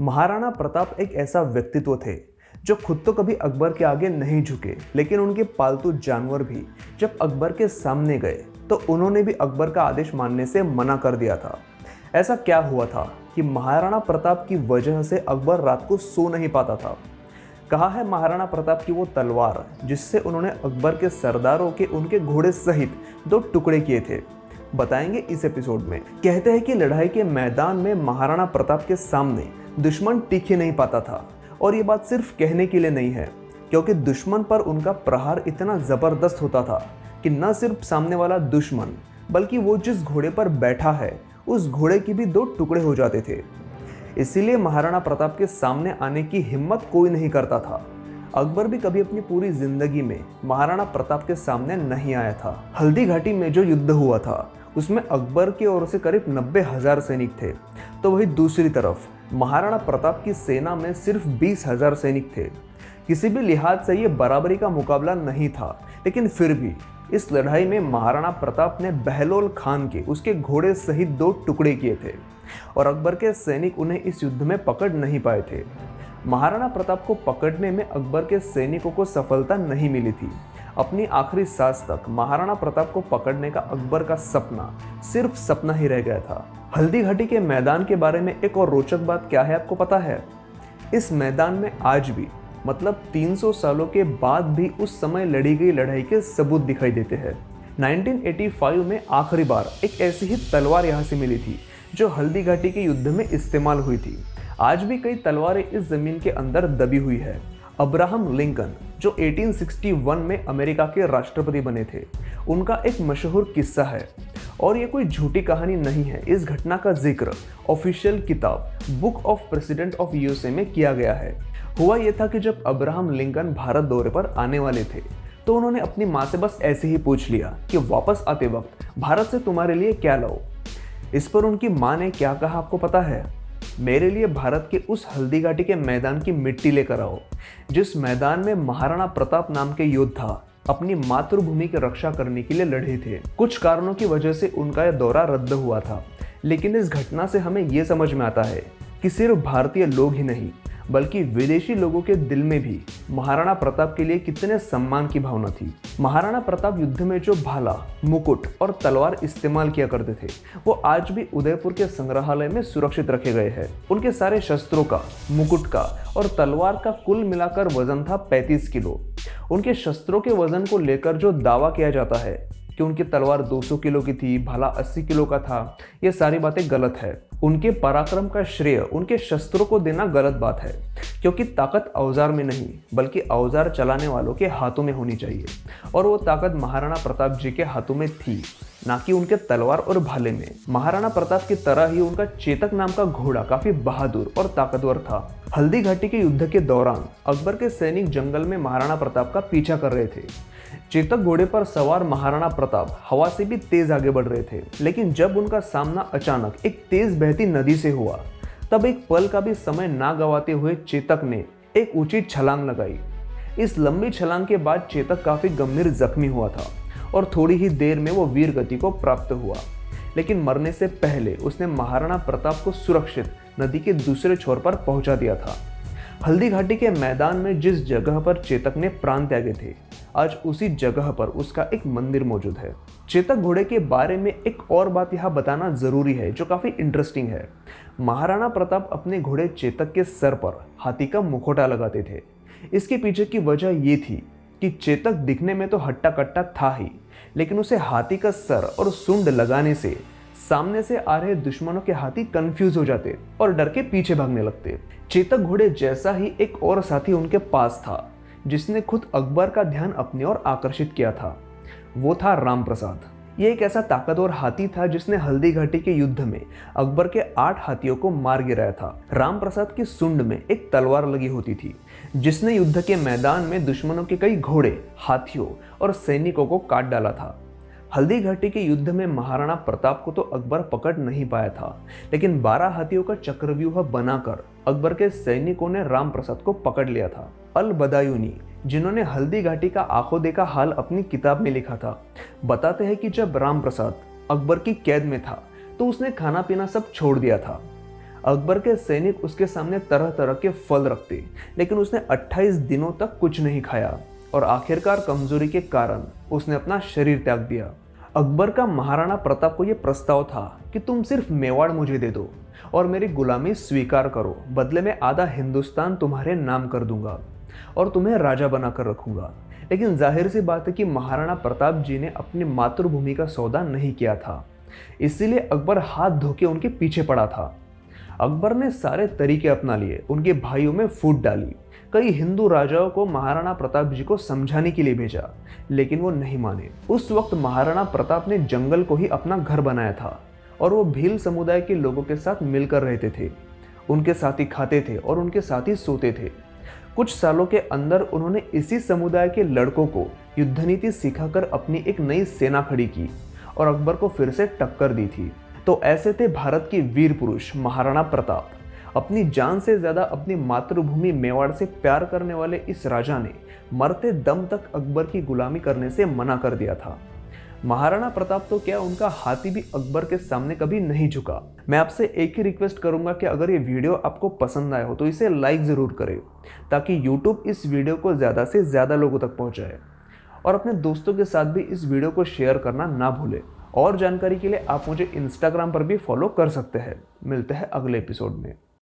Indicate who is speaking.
Speaker 1: महाराणा प्रताप एक ऐसा व्यक्तित्व थे जो खुद तो कभी अकबर के आगे नहीं झुके, लेकिन उनके पालतू जानवर भी जब अकबर के सामने गए तो उन्होंने भी अकबर का आदेश मानने से मना कर दिया था। ऐसा क्या हुआ था कि महाराणा प्रताप की वजह से अकबर रात को सो नहीं पाता था। कहा है महाराणा प्रताप की वो तलवार जिससे उन्होंने अकबर के सरदारों के उनके घोड़े सहित 2 टुकड़े किए थे। बताएंगे इस एपिसोड में। कहते हैं कि लड़ाई के मैदान में महाराणा प्रताप के सामने दुश्मन टिक ही नहीं पाता था, और ये बात सिर्फ कहने के लिए नहीं है, क्योंकि दुश्मन पर उनका प्रहार इतना जबरदस्त होता था कि न सिर्फ सामने वाला दुश्मन बल्कि वो जिस घोड़े पर बैठा है उस घोड़े की भी 2 टुकड़े हो जाते थे। इसीलिए महाराणा प्रताप के सामने आने की हिम्मत कोई नहीं करता था। अकबर भी कभी अपनी पूरी जिंदगी में महाराणा प्रताप के सामने नहीं आया था। हल्दी घाटी में जो युद्ध हुआ था उसमें अकबर की ओर से करीब 90,000 सैनिक थे, तो वही दूसरी तरफ महाराणा प्रताप की सेना में सिर्फ 20,000 सैनिक थे। किसी भी लिहाज से ये बराबरी का मुकाबला नहीं था, लेकिन फिर भी इस लड़ाई में महाराणा प्रताप ने बहलोल खान के उसके घोड़े सहित 2 टुकड़े किए थे, और अकबर के सैनिक उन्हें इस युद्ध में पकड़ नहीं पाए थे। महाराणा प्रताप को पकड़ने में अकबर के सैनिकों को सफलता नहीं मिली थी। अपनी आखिरी सांस तक महाराणा प्रताप को पकड़ने का अकबर का सपना सिर्फ सपना ही रह गया था। हल्दी घाटी के मैदान के बारे में एक और रोचक बात क्या है, आपको पता है? इस मैदान में आज भी मतलब 300 सालों के बाद भी उस समय लड़ी गई लड़ाई के सबूत दिखाई देते हैं। 1985 में आखिरी बार एक ऐसी ही तलवार यहाँ से मिली थी जो हल्दी घाटी के युद्ध में इस्तेमाल हुई थी। आज भी कई तलवारें इस जमीन के अंदर दबी हुई है। अब्राहम लिंकन जो 1861 में अमेरिका के राष्ट्रपति बने थे, उनका एक मशहूर किस्सा है, और ये कोई झूठी कहानी नहीं है। इस घटना का जिक्र ऑफिशियल किताब book of president of USA में किया गया है। हुआ यह था कि जब अब्राहम लिंकन भारत दौरे पर आने वाले थे तो उन्होंने अपनी माँ से बस ऐसे ही पूछ लिया कि वापस आते वक्त भारत से तुम्हारे लिए क्या लाओ। इस पर उनकी माँ ने क्या कहा, आपको पता है? मेरे लिए भारत के उस हल्दी घाटी के मैदान की मिट्टी लेकर आओ जिस मैदान में महाराणा प्रताप नाम के योद्धा अपनी मातृभूमि की रक्षा करने के लिए लड़े थे। कुछ कारणों की वजह से उनका यह दौरा रद्द हुआ था, लेकिन इस घटना से हमें यह समझ में आता है कि सिर्फ भारतीय लोग ही नहीं बल्कि विदेशी लोगों के दिल में भी महाराणा प्रताप के लिए कितने सम्मान की भावना थी। महाराणा प्रताप युद्ध में जो भाला, मुकुट और तलवार इस्तेमाल किया करते थे वो आज भी उदयपुर के संग्रहालय में सुरक्षित रखे गए हैं। उनके सारे शस्त्रों का, मुकुट का और तलवार का कुल मिलाकर वजन था 35 किलो। उनके शस्त्रों के वजन को लेकर जो दावा किया जाता है कि उनकी तलवार 200 किलो की थी, भाला 80 किलो का था, ये सारी बातें गलत है। उनके पराक्रम का श्रेय उनके शस्त्रों को देना गलत बात है, क्योंकि ताकत औजार में नहीं बल्कि औजार चलाने वालों के हाथों में होनी चाहिए, और वो ताकत महाराणा प्रताप जी के हाथों में थी, ना कि उनके तलवार और भाले में। महाराणा प्रताप की तरह ही उनका चेतक नाम का घोड़ा काफी बहादुर और ताकतवर था। हल्दी घाटी के युद्ध के दौरान अकबर के सैनिक जंगल में महाराणा प्रताप का पीछा कर रहे थे। चेतक घोड़े पर सवार महाराणा प्रताप हवा से भी तेज आगे बढ़ रहे थे, लेकिन जब उनका सामना अचानक एक तेज बहती नदी से हुआ तब एक पल का भी समय ना गंवाते हुए चेतक ने एक ऊंची छलांग लगाई। इस लंबी छलांग के बाद चेतक काफी गंभीर जख्मी हुआ था और थोड़ी ही देर में वो वीर गति को प्राप्त हुआ, लेकिन मरने से पहले उसने महाराणा प्रताप को सुरक्षित नदी के दूसरे छोर पर पहुंचा दिया था। हल्दी घाटी के मैदान में जिस जगह पर चेतक ने प्राण त्यागे थे, आज उसी जगह पर उसका एक मंदिर मौजूद है। चेतक घोड़े के बारे में एक और बात यहाँ बताना जरूरी है जो काफी इंटरेस्टिंग है। महाराणा प्रताप अपने घोड़े चेतक के सर पर हाथी का मुखौटा लगाते थे। इसके पीछे की वजह ये थी कि चेतक दिखने में तो हट्टा कट्टा था ही, लेकिन उसे हाथी का सर और सूंड लगाने से सामने से आ रहे दुश्मनों के हाथी कंफ्यूज हो जाते और डर के पीछे भागने लगते। चेतक घोड़े जैसा ही एक और साथी उनके पास था जिसने खुद अकबर का ध्यान अपनी ओर आकर्षित किया था। वो था राम प्रसाद। ये एक ऐसा ताकतवर हाथी था जिसने हल्दी घाटी के युद्ध में अकबर के 8 हाथियों को मार गिराया था। राम प्रसाद की सूंड में एक तलवार लगी होती थी जिसने युद्ध के मैदान में दुश्मनों के कई घोड़े, हाथियों और सैनिकों को काट डाला था। हल्दी घाटी के युद्ध में महाराणा प्रताप को तो अकबर पकड़ नहीं पाया था, लेकिन 12 हाथियों का चक्रव्यूह बनाकर अकबर के सैनिकों ने राम प्रसाद को पकड़ लिया था। अल बदायूनी, जिन्होंने हल्दी घाटी का आंखों देखा हाल अपनी किताब में लिखा था, बताते हैं कि जब राम प्रसाद अकबर की कैद में था तो उसने खाना पीना सब छोड़ दिया था। अकबर के सैनिक उसके सामने तरह तरह के फल रखते, लेकिन उसने 28 दिनों तक कुछ नहीं खाया और आखिरकार कमजोरी के कारण उसने अपना शरीर त्याग दिया। अकबर का महाराणा प्रताप को यह प्रस्ताव था कि तुम सिर्फ मेवाड़ मुझे दे दो और मेरी गुलामी स्वीकार करो, बदले में आधा हिंदुस्तान तुम्हारे नाम कर दूंगा और तुम्हें राजा बनाकर रखूंगा। लेकिन जाहिर सी बात है कि महाराणा प्रताप जी ने अपनी मातृभूमि का सौदा नहीं किया था, इसीलिए अकबर हाथ धो के उनके पीछे पड़ा था। अकबर ने सारे तरीके अपना लिए, उनके भाइयों में फूट डाली, कई हिंदू राजाओं को महाराणा प्रताप जी को समझाने के लिए भेजा, लेकिन वो नहीं माने। उस वक्त महाराणा प्रताप ने जंगल को ही अपना घर बनाया था और वो भील समुदाय के लोगों के साथ मिलकर रहते थे, उनके साथ ही खाते थे और उनके साथ ही सोते थे। कुछ सालों के अंदर उन्होंने इसी समुदाय के लड़कों को युद्ध नीति सिखाकर अपनी एक नई सेना खड़ी की और अकबर को फिर से टक्कर दी थी। तो ऐसे थे भारत के वीर पुरुष महाराणा प्रताप। अपनी जान से ज्यादा अपनी मातृभूमि मेवाड़ से प्यार करने वाले इस राजा ने मरते दम तक अकबर की गुलामी करने से मना कर दिया था। महाराणा प्रताप तो क्या, उनका हाथी भी अकबर के सामने कभी नहीं झुका। मैं आपसे एक ही रिक्वेस्ट करूंगा कि अगर ये वीडियो आपको पसंद आया हो तो इसे लाइक ज़रूर करें, ताकि यूट्यूब इस वीडियो को ज़्यादा से ज़्यादा लोगों तक पहुंचाए। और अपने दोस्तों के साथ भी इस वीडियो को शेयर करना ना भूलें। और जानकारी के लिए आप मुझे इंस्टाग्राम पर भी फॉलो कर सकते हैं। मिलते हैं अगले एपिसोड में।